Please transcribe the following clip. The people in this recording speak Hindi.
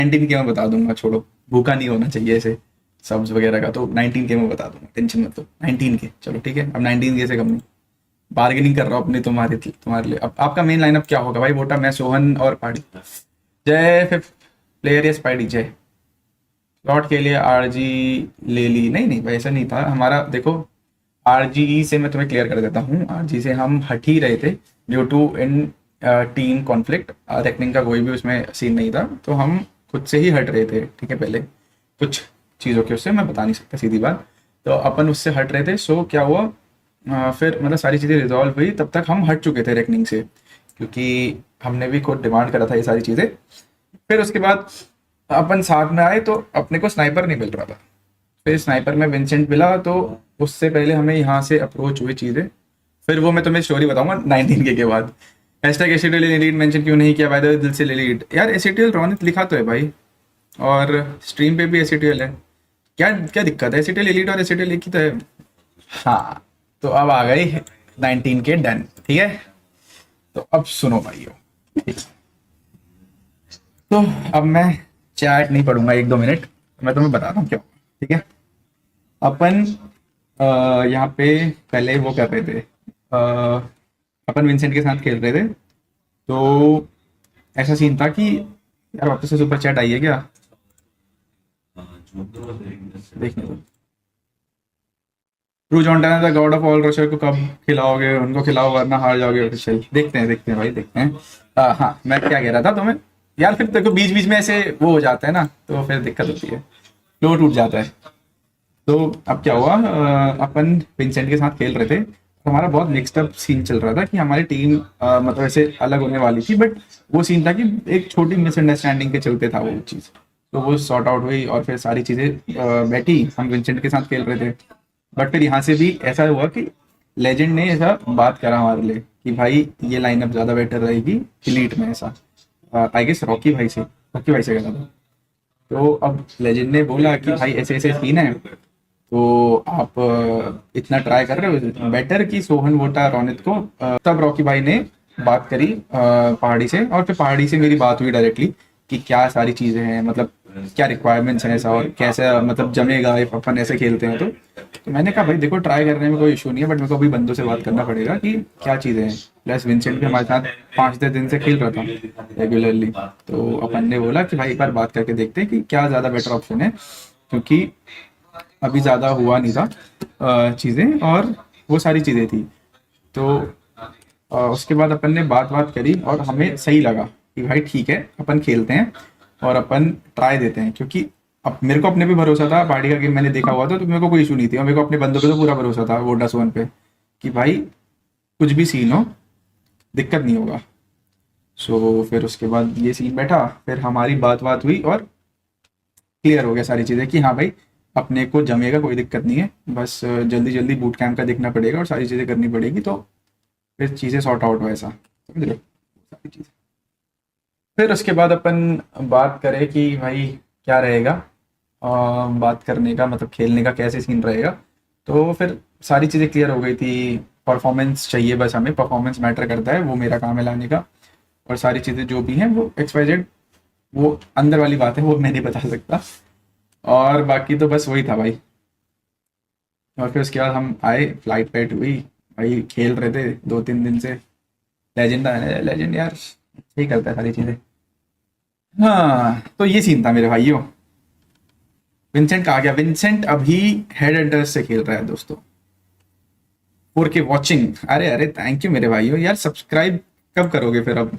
19K में बता दूंगा, छोड़ो, भूखा नहीं होना चाहिए ऐसे सब्स वगैरह का, तो 19K में बता दूंगा, टेंशन मत लो। 19K चलो ठीक है, अब 19K से कम नहीं। बार्गेनिंग कर रहा हूँ अपनी तुम्हारे लिए। अब आपका मेन लाइनअप क्या होगा भाई? वोटा मैं, सोहन और पाड़ी। जय फिफ्थ प्लेयर यस पाड़ी जय। स्लॉट के लिए आरजी ले ली? नहीं नहीं भाई, ऐसा नहीं था हमारा। देखो, आरजी से मैं तुम्हें क्लियर कर देता हूँ, आरजी से हम हट ही रहे थे due to in team conflict. Reckoning का कोई भी उसमें सीन नहीं था, तो हम खुद से ही हट रहे थे, ठीक है। पहले कुछ चीज़ों के उससे मैं बता नहीं सकता सीधी बात, तो अपन उससे हट रहे थे। सो क्या हुआ, फिर मतलब सारी चीज़ें रिजॉल्व हुई, तब तक हम हट चुके थे रेकनिंग से, क्योंकि हमने भी खुद डिमांड करा था ये सारी चीज़ें। फिर उसके बाद अपन साथ में आए, तो अपने को स्नाइपर नहीं मिल रहा था। फिर स्नाइपर में विंसेंट मिला, तो उससे पहले हमें यहाँ से अप्रोच हुई चीज़ें। फिर वो मैं तुम्हें स्टोरी बताऊंगा 19K के बाद। हैशटैग एसीटीएल एलीट मेंशन क्यों नहीं किया? बाय द वे दिल से एलीट यार, एसीटीएल रोनित लिखा तो है भाई, और स्ट्रीम पे भी एसीटीएल है। क्या क्या दिक्कत है? एसीटीएल एलीट और एसीटीएल एक ही तो है। हाँ, तो अब आ गई 19K डन, ठीक है। तो अब सुनो भाइयों, ठीक। तो अब मैं चैट नहीं पढ़ूंगा 1-2 मिनट, मैं तुम्हें बताता हूँ क्यों, ठीक है। अपन यहाँ पे पहले वो कर रहे थे, अपन विंसेंट के साथ खेल रहे थे। तो ऐसा सीन था कि यार वापस से सुपर चैट आई है क्या? देखने दो। ट्रू जॉन्टन द गॉड ऑफ ऑल रशर को कब खिलाओगे? उनको खिलाओ वरना हार जाओगे ऑफिशियल। देखते हैं भाई, देखते हैं। हाँ, मैं क्या कह रहा था तुम्हें यार, फिर देखो बीच बीच में ऐसे वो हो जाता है ना, तो फिर दिक्कत होती है, फ्लो टूट जाता है। तो अब क्या हुआ, अपन विंसेंट के साथ खेल रहे थे, तो हमारा बहुत मिक्स्ड अप सीन चल रहा था कि हमारी टीम मतलब ऐसे अलग होने वाली थी, बट वो सीन था कि एक छोटी मिसअंडरस्टैंडिंग के चलते था वो चीज़। तो वो सॉर्ट आउट हुई और फिर सारी चीज़ें बैठी, हम विंसेंट के साथ खेल रहे थे। बट फिर यहाँ से भी ऐसा हुआ कि लेजेंड ने ऐसा बात करा हमारे लिए कि भाई ये लाइनअप ज़्यादा बेटर रहेगी इलीट में, ऐसा आई गेस रॉकी भाई से करा था। तो अब लेजेंड ने बोला कि भाई ऐसे ऐसे सीन है, तो आप इतना ट्राई कर रहे हो, बेटर कि सोहन वोटा रोनित को। तब रॉकी भाई ने बात करी पहाड़ी से, और फिर पहाड़ी से मेरी बात हुई डायरेक्टली कि क्या सारी चीज़ें हैं, मतलब क्या रिक्वायरमेंट्स हैं ऐसा, और कैसे मतलब जमेगा if अपन ऐसे खेलते हैं। तो मैंने कहा भाई देखो, ट्राई करने में कोई इशू नहीं है, बट मेरे को अभी बंदों से बात करना पड़ेगा कि क्या चीज़ें हैं। प्लस विंसेंट भी हमारे साथ 5-6 दिन से खेल रहा था रेगुलरली, तो अपन ने बोला कि भाई एक बार बात करके देखते हैं कि क्या ज़्यादा बेटर ऑप्शन है, क्योंकि अभी ज़्यादा हुआ नहीं था चीज़ें, और वो सारी चीज़ें थी। तो उसके बाद अपन ने बात करी और हमें सही लगा कि भाई ठीक है, अपन खेलते हैं और अपन ट्राई देते हैं, क्योंकि अब मेरे को अपने पे भरोसा था, पार्टी का गेम मैंने देखा हुआ था, तो मेरे को कोई इशू नहीं थी, और मेरे को अपने बंदों पे तो पूरा भरोसा था वोडा सोन पे कि भाई कुछ भी सीन हो दिक्कत नहीं होगा। सो फिर उसके बाद ये सीन बैठा, फिर हमारी बात हुई और क्लियर हो गया सारी चीज़ें कि हाँ भाई अपने को जमेगा, कोई दिक्कत नहीं है, बस जल्दी जल्दी बूट कैंप का देखना पड़ेगा और सारी चीज़ें करनी पड़ेगी, तो फिर चीज़ें सॉर्ट आउट हो, ऐसा समझ लो सारी चीज़ें। फिर उसके बाद अपन बात करें कि भाई क्या रहेगा, बात करने का मतलब खेलने का कैसे सीन रहेगा। तो फिर सारी चीज़ें क्लियर हो गई थी, परफॉर्मेंस चाहिए बस हमें, परफॉर्मेंस मैटर करता है, वो मेरा काम है लाने का। और सारी चीज़ें जो भी हैं वो XYZ, वो अंदर वाली बात है, वो मैं नहीं बता सकता। और बाकी तो बस वही था भाई। और फिर उसके बाद हम आए, फ्लाइट वाइट हुई, भाई खेल रहे थे 2-3 दिन से। लेजेंड है, लेजेंड यार सही करता है सारी चीज़ें। हाँ, तो ये सीन था मेरे भाइयों। विंसेंट कहा गया? विंसेंट अभी हेड एंडर्स से खेल रहा है दोस्तों। 4K वॉचिंग, अरे अरे थैंक यू मेरे भाइयों। यार सब्सक्राइब कब करोगे फिर अब?